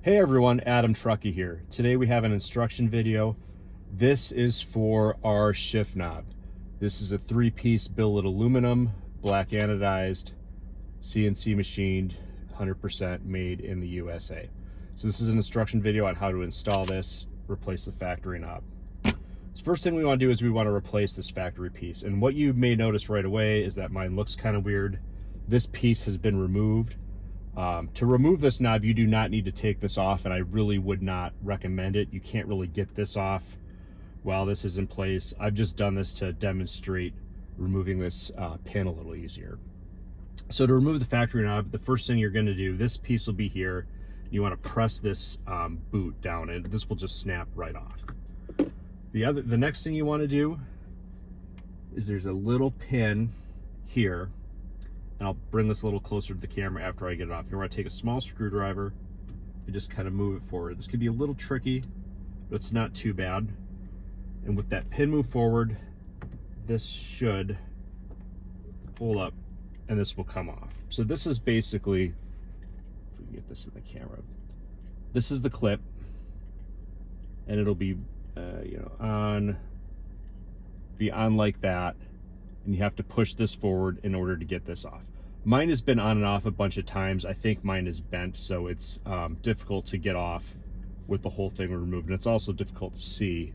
Hey everyone, Adam Truckee here. Today we have an instruction video. This is for our shift knob. This is a 3-piece billet aluminum, black anodized, CNC machined, 100% made in the USA. So this is an instruction video on how to install this, replace the factory knob. So first thing we want to do is we want to replace this factory piece. And what you may notice right away is that mine looks kind of weird. This piece has been removed. To remove this knob, you do not need to take this off, and I really would not recommend it. You can't really get this off while this is in place. I've just done this to demonstrate removing this pin a little easier. So to remove the factory knob, the first thing you're going to do, this piece will be here. You want to press this boot down, and this will just snap right off. The next thing you want to do is there's a little pin here. And I'll bring this a little closer to the camera after I get it off. You want to take a small screwdriver and just kind of move it forward. This can be a little tricky, but it's not too bad. And with that pin move forward, this should pull up and this will come off. So this is basically, if we can get this in the camera, this is the clip, and it'll be on like that. And you have to push this forward in order to get this off. Mine has been on and off a bunch of times. I think mine is bent, so it's difficult to get off with the whole thing removed. And it's also difficult to see.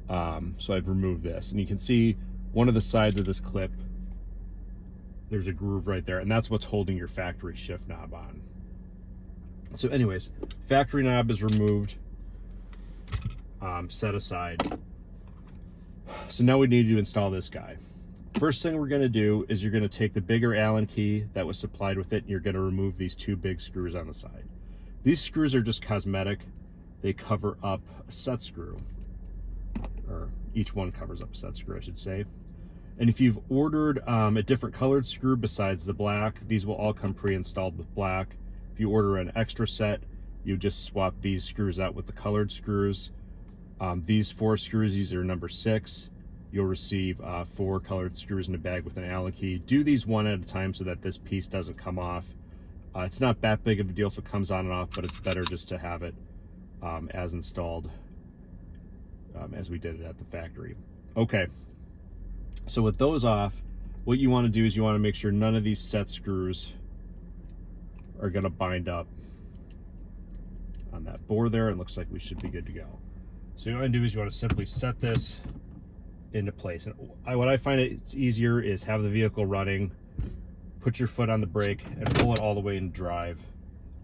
So I've removed this. And you can see one of the sides of this clip, there's a groove right there, and that's what's holding your factory shift knob on. So anyways, factory knob is removed, set aside. So now we need to install this guy. First thing we're going to do is you're going to take the bigger Allen key that was supplied with it, and you're going to remove these two big screws on the side. These screws are just cosmetic. They cover up a set screw, or each one covers up a set screw, I should say. And if you've ordered a different colored screw besides the black, these will all come pre-installed with black. If you order an extra set, you just swap these screws out with the colored screws. These 4 screws, these are number 6. You'll receive 4 colored screws in a bag with an Allen key. Do these one at a time so that this piece doesn't come off. It's not that big of a deal if it comes on and off, but it's better just to have it as installed as we did it at the factory. Okay, so with those off, what you want to do is you want to make sure none of these set screws are going to bind up on that bore there. It looks like we should be good to go. So what you want to do is you want to simply set this into place. And what I find it's easier is have the vehicle running, put your foot on the brake and pull it all the way in drive.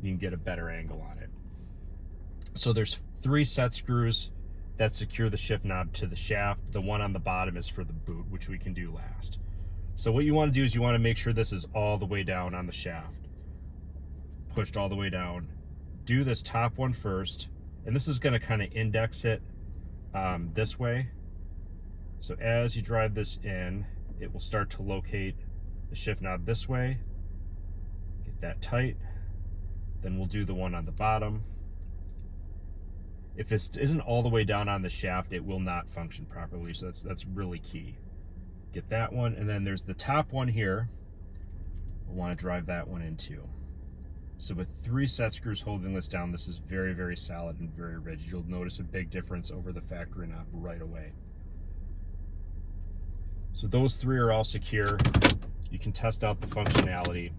You can get a better angle on it. So there's 3 set screws that secure the shift knob to the shaft. The one on the bottom is for the boot, which we can do last. So what you want to do is you want to make sure this is all the way down on the shaft, pushed all the way down. Do this top one first, and this is going to kind of index it this way. So as you drive this in, it will start to locate the shift knob this way. Get that tight. Then we'll do the one on the bottom. If this isn't all the way down on the shaft, it will not function properly. So that's really key. Get that one, and then there's the top one here. We'll want to drive that one in too. So with 3 set screws holding this down, this is very, very solid and very rigid. You'll notice a big difference over the factory knob right away. So those 3 are all secure. You can test out the functionality.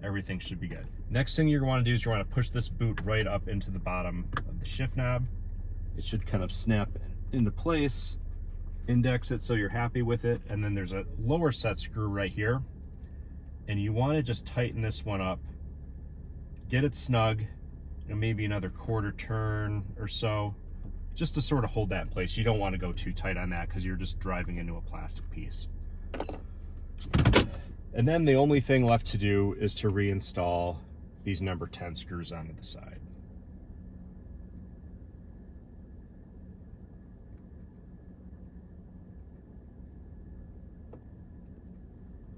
Everything should be good. Next thing you're going to do is you want to push this boot right up into the bottom of the shift knob. It should kind of snap into place. Index it so you're happy with it. And then there's a lower set screw right here. And you want to just tighten this one up. Get it snug. Maybe another 1/4 turn or so, just to sort of hold that in place. You don't want to go too tight on that because you're just driving into a plastic piece. And then the only thing left to do is to reinstall these number 10 screws onto the side.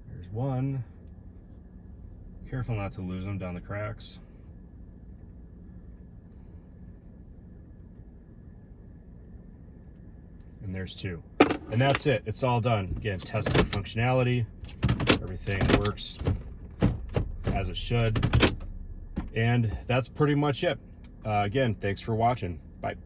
There's one. Careful not to lose them down the cracks. And there's 2. And that's it. It's all done. Again, testing functionality. Everything works as it should. And that's pretty much it. Again, thanks for watching. Bye.